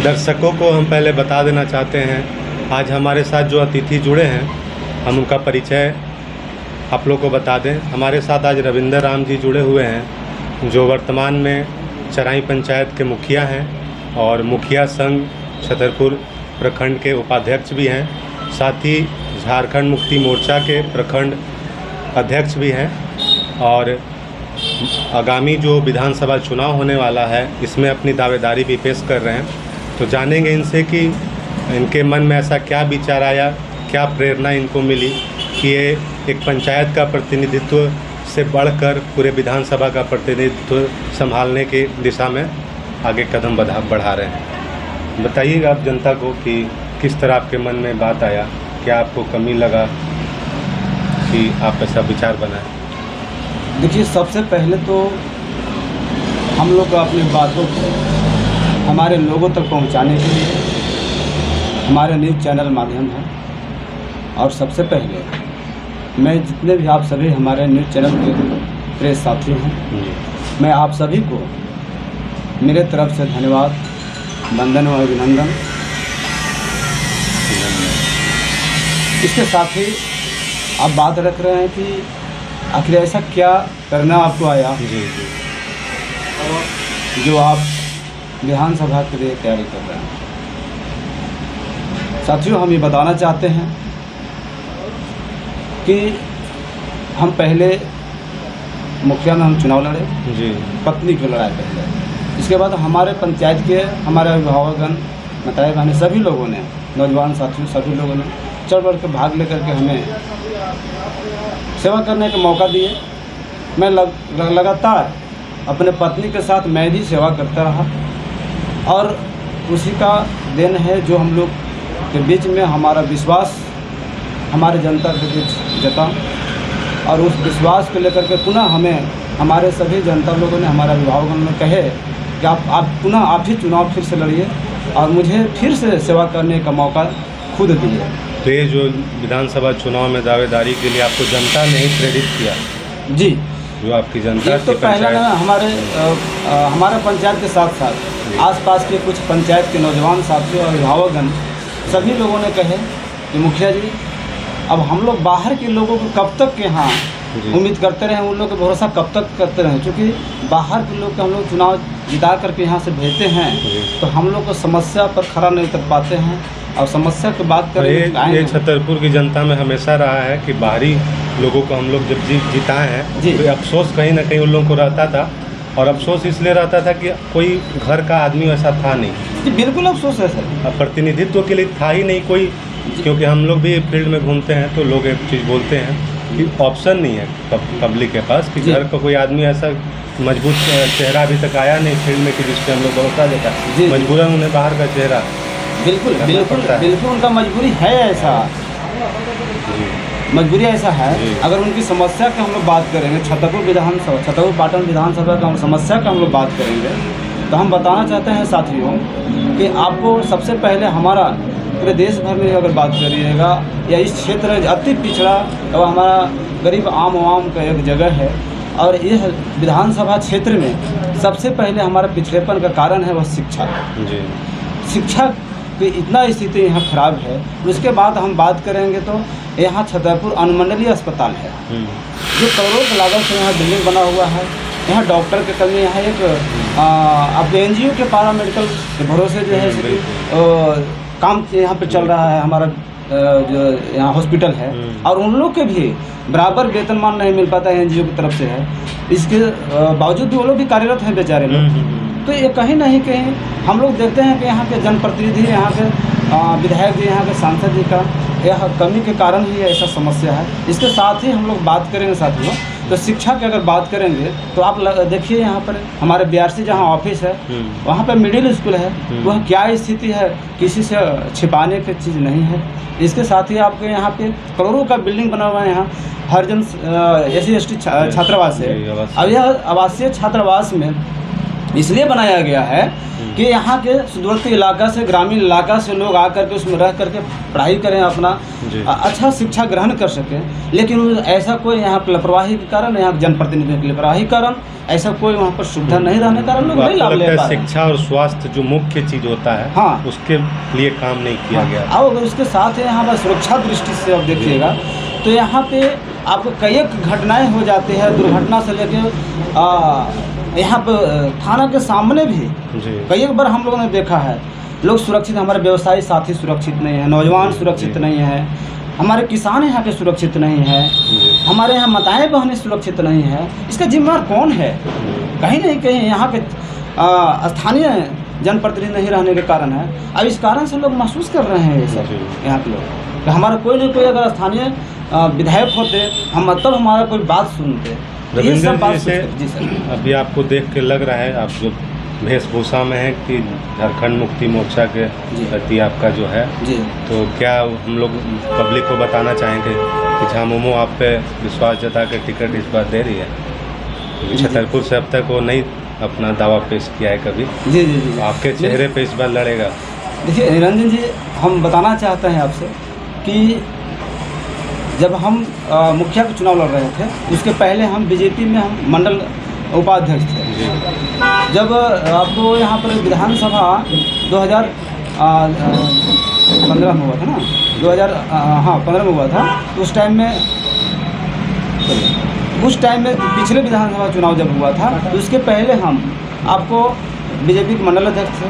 दर्शकों को हम पहले बता देना चाहते हैं, आज हमारे साथ जो अतिथि जुड़े हैं हम उनका परिचय आप लोग को बता दें। हमारे साथ आज रविंदर राम जी जुड़े हुए हैं, जो वर्तमान में चराई पंचायत के मुखिया हैं और मुखिया संघ छतरपुर प्रखंड के उपाध्यक्ष भी हैं, साथ ही झारखंड मुक्ति मोर्चा के प्रखंड अध्यक्ष भी हैं और आगामी जो विधानसभा चुनाव होने वाला है इसमें अपनी दावेदारी भी पेश कर रहे हैं। तो जानेंगे इनसे कि इनके मन में ऐसा क्या विचार आया, क्या प्रेरणा इनको मिली कि ये एक पंचायत का प्रतिनिधित्व से बढ़कर पूरे विधानसभा का प्रतिनिधित्व संभालने की दिशा में आगे कदम बढ़ा रहे हैं। बताइएगा आप जनता को कि किस तरह आपके मन में बात आया, क्या आपको कमी लगा कि आप ऐसा विचार बनाए? देखिए, सबसे पहले तो हम लोग अपनी बातों को हमारे लोगों तक पहुंचाने के लिए हमारे न्यूज़ चैनल माध्यम है। और सबसे पहले मैं जितने भी आप सभी हमारे न्यूज़ चैनल के प्रेस साथी हैं, मैं आप सभी को मेरे तरफ से धन्यवाद, वंदन और अभिनंदन। इसके साथ ही आप बात रख रहे हैं कि आखिर ऐसा क्या करना आपको आया जो आप विधानसभा के लिए तैयारी कर रहे हैं। साथियों, हम ये बताना चाहते हैं कि हम पहले मुखिया में हम चुनाव लड़े जी, पत्नी की लड़ाई पहले। इसके बाद हमारे पंचायत के हमारे अभिभावकगण, माताएं बहनें, सभी लोगों ने, नौजवान साथियों सभी लोगों ने चढ़ बढ़ के भाग लेकर के हमें सेवा करने का मौका दिए। मैं लगातार अपने पत्नी के साथ मैं भी सेवा करता रहा और उसी का देन है जो हम लोग के बीच में हमारा विश्वास हमारे जनता के बीच जता और उस विश्वास को लेकर के पुनः हमें हमारे सभी जनता लोगों ने, हमारे अभिभावकों ने कहे कि आप पुनः आप ही चुनाव फिर से लड़िए और मुझे फिर से सेवा करने का मौका खुद दिए। तो ये जो विधानसभा चुनाव में दावेदारी के लिए आपको जनता ने ही प्रेरित किया? जी, जो आपकी जनता तो पहला ना हमारे पंचायत के साथ साथ आसपास के कुछ पंचायत के नौजवान साथियों और अभिभावकगण सभी लोगों ने कहे कि मुखिया जी, अब हम लोग बाहर के लोगों को कब तक के यहाँ उम्मीद करते रहे, उन लोग का भरोसा कब तक करते रहे, क्योंकि बाहर के लोग को हम लोग चुनाव जिता करके यहाँ से भेजते हैं तो हम लोग को समस्या पर खड़ा नहीं उतर पाते हैं और समस्या की बात करें। ये छतरपुर की जनता में हमेशा रहा है कि बाहरी लोगों को हम लोग जब जिताए हैं तो अफसोस कहीं ना कहीं उन लोगों को रहता था और अफसोस इसलिए रहता था कि कोई घर का आदमी ऐसा था नहीं। जी बिल्कुल अफसोस है सर, प्रतिनिधित्व के लिए था ही नहीं कोई, क्योंकि हम लोग भी फील्ड में घूमते हैं तो लोग एक चीज़ बोलते हैं कि ऑप्शन नहीं है पब्लिक के पास कि घर का कोई आदमी ऐसा मजबूत चेहरा अभी तक आया नहीं फील्ड में कि जिस पर हम लोग भरोसा देता है। मजबूरन उन्हें बाहर का चेहरा बिल्कुल उनका मजबूरी है, ऐसा मजबूरी ऐसा है। अगर उनकी समस्या की हम लोग बात करेंगे, छतरपुर पाटन विधानसभा का समस्या का हम लोग बात करेंगे तो हम बताना चाहते हैं साथियों कि आपको सबसे पहले हमारा पूरे देश भर में अगर बात करिएगा या इस क्षेत्र अति पिछड़ा और हमारा गरीब आम का एक जगह है और इस विधानसभा क्षेत्र में सबसे पहले हमारा पिछड़ेपन का कारण है वह शिक्षा। शिक्षा की इतना स्थिति यहाँ खराब है। उसके बाद हम बात करेंगे तो यहाँ छतरपुर अनुमंडलीय अस्पताल है जो करोड़ों की लागत से यहाँ बिल्डिंग बना हुआ है। यहाँ डॉक्टर की कमी, यहाँ एक अब NGO के पैरामेडिकल के भरोसे जो है काम यहाँ पे चल रहा है। हमारा जो यहाँ हॉस्पिटल है और उन लोग के भी बराबर वेतनमान नहीं मिल पाता है, NGO की तरफ से है। इसके बावजूद भी वो लोग भी कार्यरत हैं बेचारे लोग। तो ये कहीं नहीं कहीं हम लोग देखते हैं कि यहाँ के जनप्रतिनिधि, यहाँ के विधायक जी, यहाँ के सांसद जी का यह कमी के कारण ही ऐसा समस्या है। इसके साथ ही हम लोग बात करेंगे साथियों तो शिक्षा की अगर बात करेंगे तो आप देखिए यहाँ पर हमारे BRC जहाँ ऑफिस है वहाँ पर मिडिल स्कूल है, वह क्या स्थिति है, किसी से छिपाने की चीज़ नहीं है। इसके साथ ही आपके यहाँ पे करोड़ों का बिल्डिंग बना हुआ है। यहाँ हरिजन SC ST छात्रावास है। अब यह आवासीय छात्रावास में इसलिए बनाया गया है कि यहाँ के सुदूरवर्ती इलाका से, ग्रामीण इलाका से लोग आकर के उसमें रह करके पढ़ाई करें, अपना अच्छा शिक्षा ग्रहण कर सकें। लेकिन ऐसा कोई यहाँ पर लापरवाही के कारण, यहाँ जनप्रतिनिधियों की लापरवाही के कारण, ऐसा कोई वहाँ पर सुविधा नहीं रहने के कारण लोग नहीं लाभ ले पा रहे। शिक्षा और स्वास्थ्य जो मुख्य चीज़ होता है, हाँ, उसके लिए काम नहीं किया गया। अब अगर उसके साथ यहाँ पर सुरक्षा दृष्टि से आप देखिएगा तो यहाँ पे आपको कई एक घटनाएँ हो जाती है, दुर्घटना से लेके यहाँ पर थाना के सामने भी कई एक बार हम लोगों ने देखा है, लोग सुरक्षित, हमारे व्यवसायी साथी सुरक्षित नहीं है, नौजवान सुरक्षित नहीं है, हमारे किसान यहाँ के सुरक्षित नहीं है, हमारे यहाँ माताएं बहनें सुरक्षित नहीं है। इसका जिम्मेदार कौन है? कहीं नहीं कहीं यहाँ के स्थानीय जनप्रतिनिधि नहीं रहने के कारण है। अब इस कारण से लोग महसूस कर रहे हैं ये सब यहाँ के लोग। हमारा कोई न कोई अगर स्थानीय विधायक होते, हम मतलब हमारा कोई बात सुनते। रविंदर जी से अभी आपको देख के लग रहा है, आप जो वेशभूषा में है, कि झारखंड मुक्ति मोर्चा के प्रति आपका जो है, तो क्या हम लोग पब्लिक को बताना चाहेंगे कि झामुमो आप पे विश्वास जता के टिकट इस बार दे रही है? क्योंकि छतरपुर से अब तक वो नहीं अपना दावा पेश किया है कभी। जी। आपके चेहरे पे इस बार लड़ेगा? देखिए निरंजन जी, हम बताना चाहते हैं आपसे कि जब हम मुखिया का चुनाव लड़ रहे थे, उसके पहले हम बीजेपी में हम मंडल उपाध्यक्ष थे। जब आपको यहाँ पर विधानसभा 2015 में हुआ था ना, 2015 में हुआ था, तो उस टाइम में पिछले विधानसभा चुनाव जब हुआ था, तो उसके पहले हम आपको बीजेपी के मंडल अध्यक्ष थे।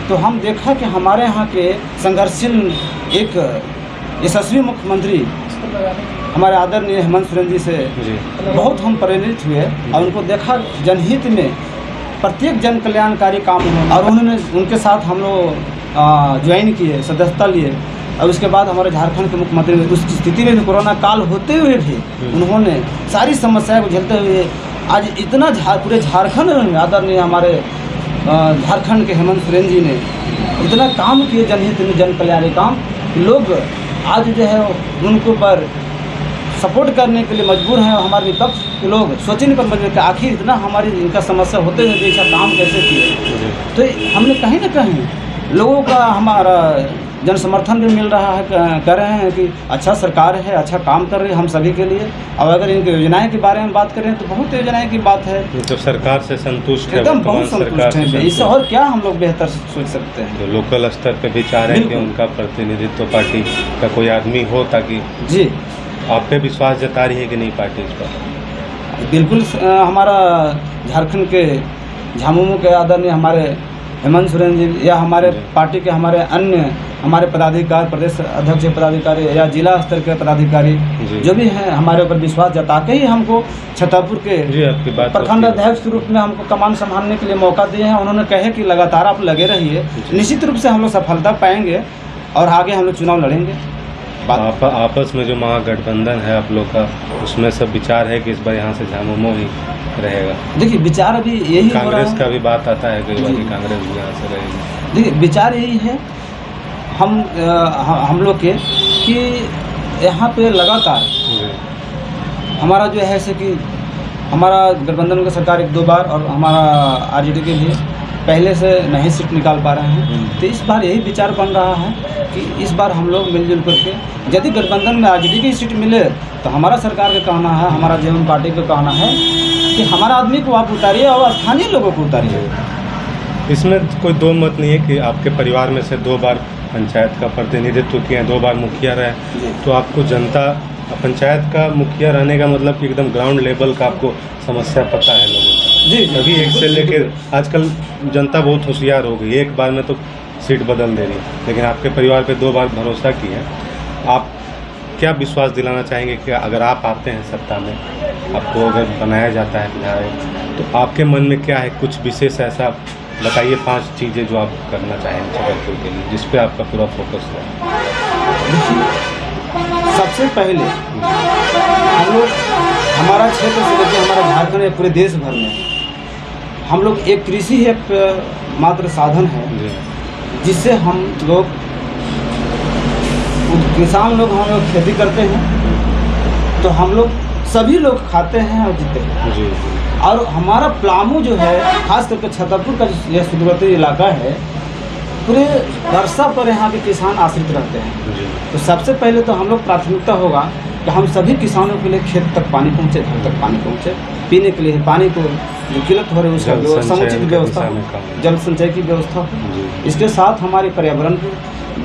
तो हम देखा कि हमारे यहाँ के संघर्षशील एक यशस्वी मुख्यमंत्री हमारे आदरणीय हेमंत सोरेन जी से बहुत हम प्रेरित हुए और उनको देखा जनहित में प्रत्येक जन कल्याणकारी काम हुआ, और उन्होंने उनके साथ हम लोग ज्वाइन किए, सदस्यता लिए। और उसके बाद हमारे झारखंड के मुख्यमंत्री उस स्थिति में भी, कोरोना काल होते हुए भी उन्होंने सारी समस्याओं को झेलते हुए आज इतना पूरे झारखंड में आदरणीय हमारे झारखंड के हेमंत सोरेन जी ने इतना काम किए जनहित में, जन कल्याणी काम, लोग आज जो है उनको पर सपोर्ट करने के लिए मजबूर हैं। हमारे विपक्ष के लोग सोचने पर मजबूर कि आखिर इतना हमारी इनका समस्या होते हुए भी ऐसा काम कैसे किए। तो हमने कहीं ना कहीं लोगों का हमारा जन समर्थन भी मिल रहा है, कह रहे हैं कि अच्छा सरकार है, अच्छा काम कर रही है हम सभी के लिए। और अगर इनकी योजनाएं के बारे में बात करें तो बहुत योजनाएं की बात है, तो सरकार से संतुष्ट है, एकदम बहुत संतुष्ट हैं। इससे और क्या हम लोग बेहतर सोच सकते हैं? तो लोकल स्तर पे भी चाह रहे हैं कि उनका प्रतिनिधित्व पार्टी का कोई आदमी हो, ताकि जी आप पे विश्वास जता रही है कि नहीं पार्टी इस पर? बिल्कुल। हमारा झारखंड के झामुमो के आदरणीय हमारे हेमंत सोरेन जी, या हमारे पार्टी के हमारे अन्य हमारे पदाधिकारी, प्रदेश अध्यक्ष पदाधिकारी या जिला स्तर के पदाधिकारी जो भी हैं, हमारे ऊपर विश्वास जता के ही हमको छतरपुर के प्रखंड अध्यक्ष के रूप में हमको कमान संभालने के लिए मौका दिए हैं। उन्होंने कहे कि लगातार आप लगे रहिए, निश्चित रूप से हम लोग सफलता पाएंगे और आगे हम लोग चुनाव लड़ेंगे। आपस में जो महागठबंधन है आप लोग का, उसमें सब विचार है कि इस बार यहाँ से झामुमो ही रहेगा? देखिए विचार अभी यही, कांग्रेस का भी बात आता है कई बार कि कांग्रेस भी यहाँ से रहेगी। देखिए विचार यही है हम लोग के कि यहाँ पे लगातार हमारा जो है, जैसे कि हमारा गठबंधन का सरकार 1-2 बार और हमारा आरजेडी के भी पहले से नहीं सीट निकाल पा रहे हैं। तो इस बार यही विचार बन रहा है कि इस बार हम लोग मिलजुल करके, यदि गठबंधन में आरजेडी की सीट मिले तो हमारा सरकार का कहना है, हमारा जेएमएम पार्टी का कहना है कि हमारा आदमी को आप उतारिए और स्थानीय लोगों को उतारिए। इसमें कोई दो मत नहीं है कि आपके परिवार में से 2 बार पंचायत का प्रतिनिधित्व किया, 2 बार मुखिया रहे, तो आपको जनता, पंचायत का मुखिया रहने का मतलब कि एकदम ग्राउंड लेवल का आपको समस्या पता है लोगों को। जी तभी एक से लेकर आजकल जनता बहुत होशियार हो गई, एक बार में तो सीट बदल दे रही है। लेकिन आपके परिवार पे 2 बार भरोसा की है, आप क्या विश्वास दिलाना चाहेंगे कि अगर आप आते हैं सत्ता में, आपको अगर बनाया जाता है विधायक, तो आपके मन में क्या है? कुछ विशेष ऐसा बताइए, 5 चीज़ें जो आप करना चाहेंगे छतरपुर के लिए, जिस पे आपका पूरा फोकस है। सबसे पहले हम लोग, हमारा क्षेत्र से लेकर हमारा झारखंड या पूरे देश भर में हम लोग, एक कृषि एक मात्र साधन है जिससे हम लोग, किसान लोग हम लोग खेती करते हैं, तो हम लोग सभी लोग खाते हैं और जीते हैं। जी और हमारा पलामू जो है, खास करके छतरपुर का जो यह सुदूरवर्ती इलाका है, पूरे वर्षा पर यहाँ के किसान आश्रित रहते हैं। जी तो सबसे पहले तो हम लोग प्राथमिकता होगा कि हम सभी किसानों के लिए खेत तक पानी पहुँचे, घर तक पानी पहुँचे, पीने के लिए पानी को जो किल्लत हो रही है उसका जल संचयन समुचित के व्यवस्था दिशा हो, में काम। जल संचय की व्यवस्था हो, जी इसके साथ हमारी पर्यावरण की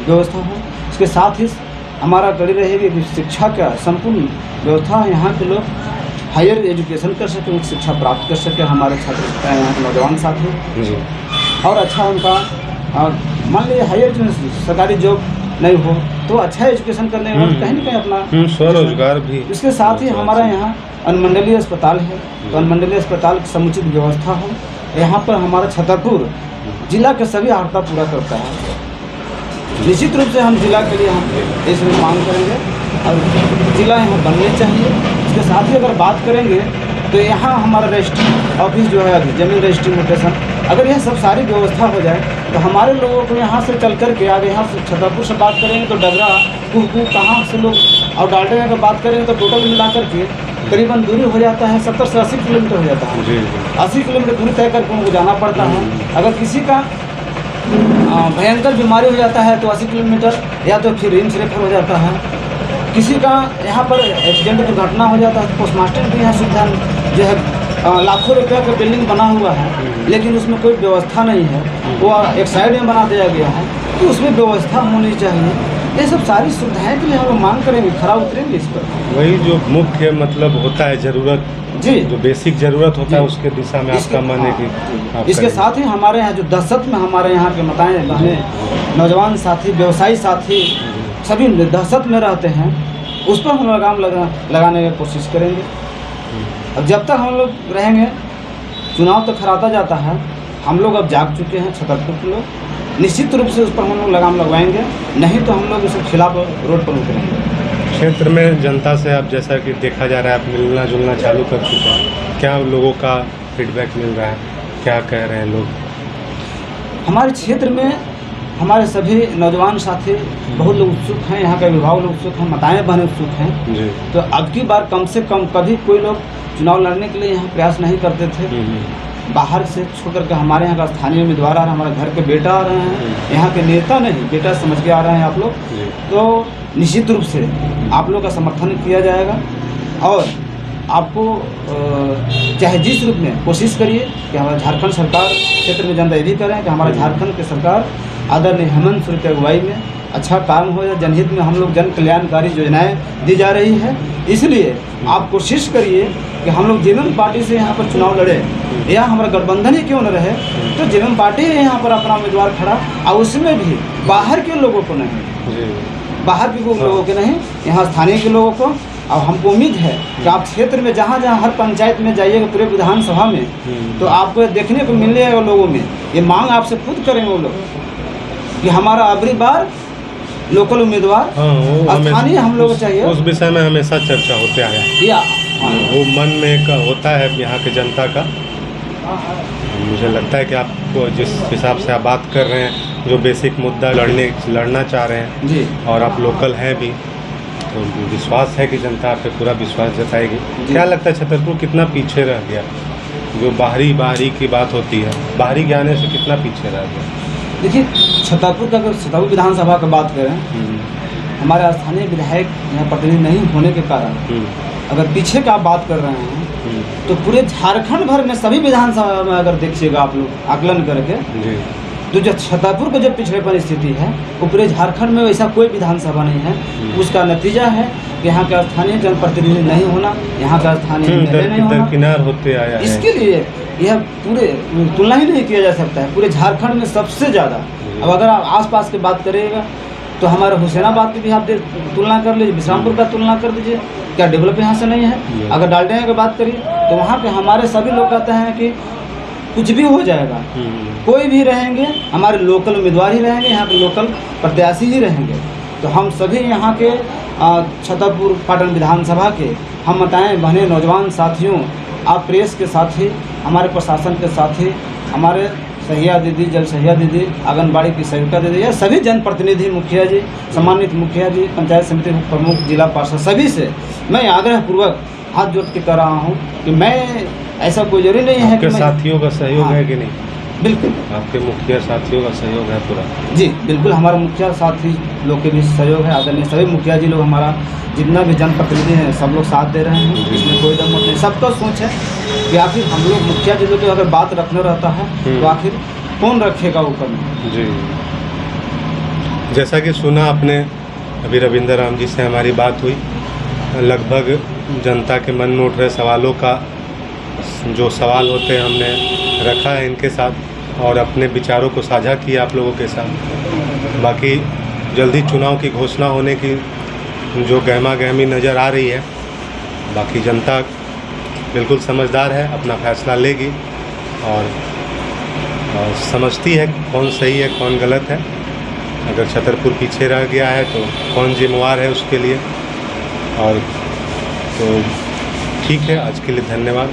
व्यवस्था हो, इसके साथ ही हमारा कड़ी रहेगी कि शिक्षा का संपूर्ण व्यवस्था यहाँ के लोग हायर एजुकेशन कर सकें, उच्च शिक्षा प्राप्त कर सकें हमारे छात्र यहाँ के नौजवान साथी। जी और अच्छा उनका मान लीजिए हायर एजुकेशन सरकारी जॉब नहीं हो तो अच्छा एजुकेशन करने के बाद कहीं ना कहीं अपना स्वरोजगार भी। इसके साथ ही हमारा यहाँ अनुमंडलीय अस्पताल है, तो अनुमंडलीय अस्पताल की समुचित व्यवस्था हो। यहाँ पर हमारा छतरपुर जिला के सभी आवश्यकता पूरा करता है। निश्चित रूप से हम जिला के लिए हम इसमें मांग करेंगे और जिला यहाँ बनने चाहिए। इसके साथ ही अगर बात करेंगे तो यहाँ हमारा रजिस्ट्री ऑफिस जो है अभी जमीन रजिस्ट्री म्यूटेशन, अगर यह सब सारी व्यवस्था हो जाए तो हमारे लोगों को यहाँ से चल कर के आगे यहाँ से छतरपुर से बात करेंगे तो डगरा कुहकू कहाँ से लोग और डाल्टन का बात करेंगे तो टोटल मिला करके करीबन दूरी हो जाता है 70 से 80 किलोमीटर हो जाता है। जी 80 किलोमीटर दूरी तय करके उनको जाना पड़ता है। अगर किसी का भयंकर बीमारी हो जाता है तो 80 किलोमीटर या तो फिर रिम्स रेफर हो जाता है। किसी का यहाँ पर एक्सीडेंट दुर्घटना हो जाता है तो पोस्टमास्टर की यहाँ सुविधा जो है लाखों रुपये का बिल्डिंग बना हुआ है लेकिन उसमें कोई व्यवस्था नहीं है, वो एक साइड में बना दिया गया है, तो उसमें व्यवस्था होनी चाहिए। ये सब सारी सुविधाएं के लिए हम लोग मांग करेंगे, खरा उतरेंगे इस पर। वही जो मुख्य मतलब होता है ज़रूरत, जी जो बेसिक ज़रूरत होता है उसके दिशा में आपका मन है कि आप इसके करेंगे। साथ ही हमारे यहाँ जो दहशत में हमारे यहाँ के माताएं बहनें नौजवान साथी व्यवसायी साथी सभी दहशत में रहते हैं, उस पर हम लगाम लगाने की कोशिश करेंगे। अब जब तक हम लोग रहेंगे चुनाव तो खराता जाता है, हम लोग अब जाग चुके हैं छतरपुर के लोग, निश्चित रूप से उस पर हम लोग लगाम लगवाएंगे, नहीं तो हम लोग उसके खिलाफ रोड पर उतरेंगे। क्षेत्र में जनता से आप जैसा कि देखा जा रहा है आप मिलना जुलना चालू कर चुके हैं, क्या लोगों का फीडबैक मिल रहा है, क्या कह रहे हैं लोग? हमारे क्षेत्र में हमारे सभी नौजवान साथी बहुत लोग उत्सुक हैं, यहाँ के अभिभावक लोग उत्सुक हैं, माताएं बहनें उत्सुक हैं। जी तो अब की बार कम से कम कभी कोई लोग चुनाव लड़ने के लिए यहाँ प्रयास नहीं करते थे। बाहर से छोड़ करके हमारे यहाँ का स्थानीय उम्मीदवार आ रहे हैं, हमारे घर के बेटा आ रहे हैं, यहाँ के नेता नहीं बेटा समझ के आ रहे हैं आप लोग, जी तो निश्चित रूप से आप लोग का समर्थन किया जाएगा। और आपको चाहे जिस रूप में कोशिश करिए कि हमारा झारखंड सरकार क्षेत्र में जनता ये भी करें कि हमारा झारखंड की सरकार आदरणीय हेमंत सोरेन की अगुवाई में अच्छा काम हो जाए। जनहित में हम लोग जन कल्याणकारी योजनाएं दी जा रही है, इसलिए आप कोशिश करिए कि हम लोग जेएमएम पार्टी से यहाँ पर चुनाव लड़े या हमारा गठबंधन ही क्यों न रहे, तो जेएमएम पार्टी है यहाँ पर अपना उम्मीदवार खड़ा, और उसमें भी बाहर के लोगों को नहीं, जी बाहर के लोगों के नहीं, यहाँ स्थानीय के लोगों को। और हमको उम्मीद है कि आप क्षेत्र में जहाँ जहाँ हर पंचायत में जाइएगा पूरे विधानसभा में तो आपको देखने को मिलेगा लोगों में ये मांग आपसे खुद करेंगे वो लोग कि हमारा अगली बार लोकल उम्मीदवार स्थानीय हम लोग चाहिए। उस विषय में हमेशा चर्चा होते आया है, या वो मन में एक होता है यहाँ के जनता का। मुझे लगता है कि आपको जिस हिसाब से आप बात कर रहे हैं जो बेसिक मुद्दा लड़ना चाह रहे हैं जी और आप लोकल हैं भी, तो विश्वास है कि जनता आप पे पूरा विश्वास जताएगी। क्या लगता है छतरपुर कितना पीछे रह गया? जो बाहरी की बात होती है, बाहरी के आने से कितना पीछे रह गया? देखिए छतरपुर का अगर छतरपुर विधानसभा की बात करें, हमारे स्थानीय विधायक यहाँ प्रतिनिधि नहीं होने के कारण अगर पीछे का आप बात कर रहे हैं तो पूरे झारखंड भर में सभी विधानसभा में अगर देखिएगा आप लोग आकलन करके तो जो छतरपुर का जो पिछड़ेपन स्थिति है वो पूरे झारखंड में वैसा कोई विधानसभा नहीं है। उसका नतीजा है कि यहाँ का स्थानीय जनप्रतिनिधि नहीं होना, यहाँ का स्थानीय नहीं होना, दरकिनार होते आया है। इसके लिए यह पूरे तुलना ही नहीं किया जा सकता है। पूरे झारखंड में सबसे ज़्यादा, अब अगर आप आसपास की बात करिएगा तो हमारे हुसैनाबाद की भी आप तुलना कर लीजिए, विश्रामपुर का तुलना कर दीजिए, क्या डेवलप यहाँ से नहीं है? अगर डाल्टन की बात करिए तो वहाँ पे हमारे सभी लोग कहते हैं कि कुछ भी हो जाएगा, कोई भी रहेंगे हमारे लोकल उम्मीदवार ही रहेंगे, यहाँ के लोकल प्रत्याशी ही रहेंगे। तो हम सभी यहाँ के छतरपुर पाटन विधानसभा के हम माताएं बहनें नौजवान साथियों, आप प्रेस के साथी, हमारे प्रशासन के साथी, हमारे सहिया दीदी, जल सहिया दीदी, आंगनबाड़ी की सेविका दीदी, या सभी जनप्रतिनिधि, मुखिया जी, सम्मानित मुखिया जी, पंचायत समिति प्रमुख, जिला पार्षद, सभी से मैं आग्रहपूर्वक हाथ जोड़ के कर रहा हूँ कि मैं ऐसा कोई जरूरी नहीं है आपके कि मैं साथियों का सहयोग हाँ। है कि नहीं? बिल्कुल आपके मुखिया साथियों का सहयोग है पूरा? जी बिल्कुल, हमारा मुखिया साथी लोग के भी सहयोग है, आदरणीय सभी मुखिया जी लोग, हमारा जितना भी जनप्रतिनिधि हैं सब लोग साथ दे रहे हैं, इसमें कोई दम नहीं। सबका सोच है कि आखिर हम लोग मुखिया जी लोग की अगर बात रखना रहता है तो आखिर कौन रखेगा ऊपर में। जी, जैसा कि सुना आपने अभी रविंदर राम जी से हमारी बात हुई, लगभग जनता के मन में उठ रहे सवालों का जो सवाल होते हैं हमने रखा है इनके साथ और अपने विचारों को साझा किया आप लोगों के साथ। बाकी जल्दी चुनाव की घोषणा होने की जो गहमा गहमी नज़र आ रही है, बाकी जनता बिल्कुल समझदार है, अपना फैसला लेगी और समझती है कौन सही है कौन गलत है। अगर छतरपुर पीछे रह गया है तो कौन जिम्मेवार है उसके लिए। और तो ठीक है, आज के लिए धन्यवाद।